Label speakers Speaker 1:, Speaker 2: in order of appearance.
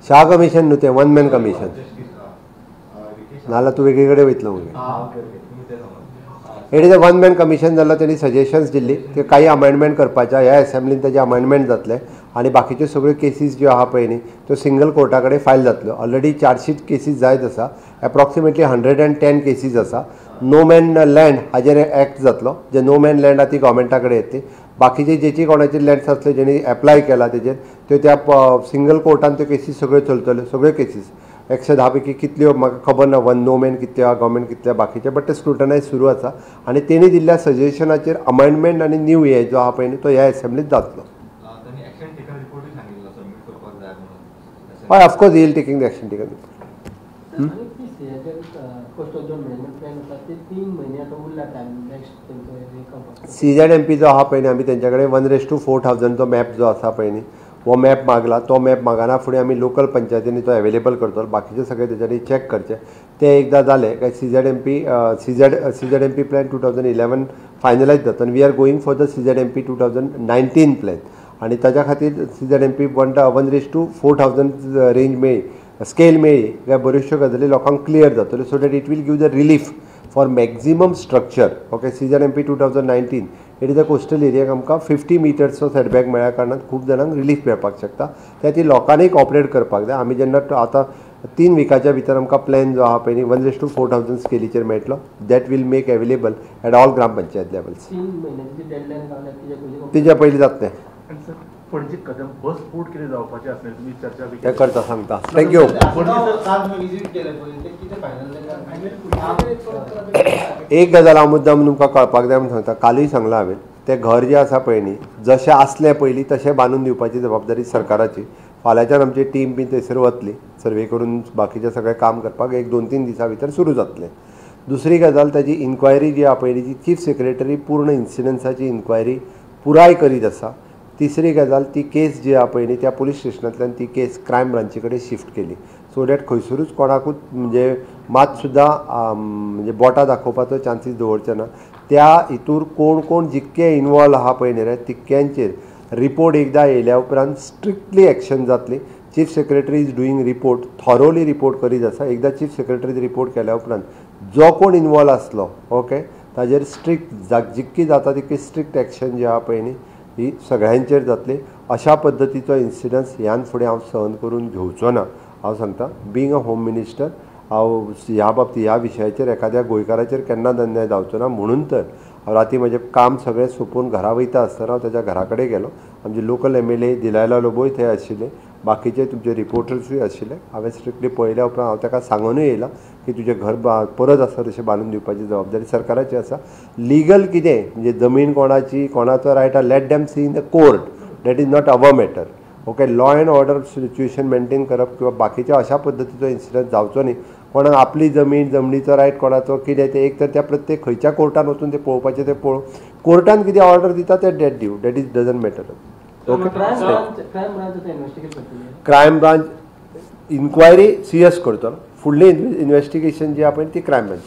Speaker 1: Shah commission न्हू तें one man commission नाल्यार तूं वेगळे कडेन वयतलो it is a one man commission जाल्यार तेणी सजेशन्स दिल्ली की काही अमेंडमेंट करपाच्या ह्या असेंब्लीन तेजे अमेंडमेंट जातले आनी बाकीच्यो सगळ्यो केसीस ज्यो आहा पळय न्ही त्यो सिंगल कोर्टा कडेन फायल जातल्यो ऑलरेडी 400 केसीस जायत आसा एप्रॉक्सिमेटली 110 केसीस आसा नो मॅन लँड हाजेर एक्ट जातलो जे नो मॅन लँड आहा ती गव्हर्मेंटा कडेन येतली बाकीचे जेची कोणाचे लँड्स आसले जेणी एप्लाय केला तेजेर त्यो त्या सिंगल कोर्टान त्यो केसीस सगळ्यो चलतल्यो सगळ्यो केसीस 110 पैकी कितल्यो म्हाका खबर ना वन नो मॅन कितल्यो आहा गव्हर्मेंट कितल्यो बाकीचे बट ते स्क्रुटनायज सुरू आसा आनी तेणी दिल्ल्या सजेशनाचेर अमेंडमेंट आनी न्यू हे जो आहा पळय न्ही तो ह्या असेंब्लीत जातलो हय ऑफकोर्स येल taking the action taken CZMP जो आहा पळय न्ही आमी तेंच्या कडेन 1:4000 जो मॅप जो आसा पळय न्ही वो मॅप मागला तो मॅप मागना फुडें आमी लोकल पंचायतींनी तो अवेलेबल करतलो बाकीचे सगळे तेच्यानी चॅक करचे ते एकदां जालें काय CZMP प्लॅन 2011 फायनलायज जाता आनी we are going for the CZMP 2019 plan आनी ताच्या खातीर CZMP 1:4000 रेंज मेळ्ळी स्केल मेळ्ळी काय बऱ्योचश्यो गजाली लोकांक क्लियर जातल्यो so that it will give the relief for maximum structure okay CZMP 2019 it is a coastal एरियाक आमकां 50 मिटर्सचो सेटबॅक मेळ्ळ्या कारणान खूब जाणांक रिलीफ मेळपाक शकता त्या ती लोकांनी कॉपरेट करपाक जाय आमी जेन्ना आतां 3 विकाच्या भितर आमकां प्लॅन जो आहा पळय न्ही 1:4000 स्केलीचेर मेळटलो that will make available at all gram panchayat levels तेज्या पयलीं जातलें
Speaker 2: पणजी कदम बस फूड कितें जावपाचें आसलें तुमी चर्चा
Speaker 1: ते करता सांगता थँक्यू एक गजाल हांव मुद्दाम तुमकां कळपाक जाय म्हूण सांगता कालूय सांगलां हांवें तें घर जें आसा पळय न्ही जशें आसलें पयलीं तशें बांदून दिवपाची जबाबदारी सरकाराची फाल्यांच्यान आमची टीम बी थंयसर वतली सर्वे करून बाकीचें सगळें काम करपाक 1-2-3 दिसां भितर सुरू जातलें दुसरी गजाल ताजी इन्क्वायरी जी आहा पळय ती चीफ सेक्रेटरी पूर्ण इन्सिडन्साची इन्क्वायरी पुराय करीत आसा तिसरी गजाल ती केस जी आहा पळय न्ही त्या पुलीस स्टेशनांतल्यान ती केस क्रायम ब्रांची कडेन शिफ्ट केली सो दॅट खंयसरूच कोणाकूच म्हणजे मात सुद्दां म्हणजे बोटां दाखोवपाचो चान्सीस दवरचे ना त्या हितूर कोण कोण जितके इनवॉल्व आहा पळय न्ही रे तितक्यांचेर रिपोर्ट एकदां येयल्या उपरांत स्ट्रिक्टली एक्शन जातली chief secretary is doing report thoroughly report करीत आसा एकदां चीफ सेक्रेटरी रिपोर्ट केल्या उपरांत जो कोण इनवॉल्व आसलो ओके ताजेर स्ट्रिक्ट जितकी जाता तितकी स्ट्रिक्ट एक्शन जी आहा पळय न्ही ही सगळ्यांचेर जातली अशा पद्दतीचो इन्सिडन्स ह्यान फुडें हांव सहन करून घेवचो ना हांव सांगता बींग अ होम मिनिस्टर हांव ह्या बाबतींत ह्या विशयाचेर एखाद्या गोंयकाराचेर केन्नाच अन्याय जावचो ना म्हणून तर हांव राती म्हजें काम सगळें सोंपून घरा वयता आसतना हांव ताच्या घरा कडेन गेलो आमचे लोकल MLA दिलायला लोबोय थंय आशिल्ले बाकीचे तुमचे रिपोर्टर्सूय आशिल्ले हांवें स्ट्रिक्टली पळयल्या उपरांत हांव ताका सांगूनय येयलां की तुजें घर परत आसा तशें बांदून दिवपाची जबाबदारी सरकाराची आसा लिगल कितें म्हणजे जमीन कोणाची कोणाचो रायट आहा let them see in the court that is not our matter okay law and order situation maintain करप किंवा बाकीच्या अशा पद्दतीचो इन्सिडंट जावचो न्ही कोणाक आपली जमनीचो रायट कोणाचो कितें तें एक तर त्या प्रत्येक खंयच्या कोर्टान वचून तें पळोवपाचें तें पळोवन कोर्टान कितें ऑर्डर दिता तें डॅट दिवं that is doesn't matter okay crime branch inquiry CS करतलो फुडली इन्वेस्टिगेशन जी आहा पळय ती क्रायम ब्रांच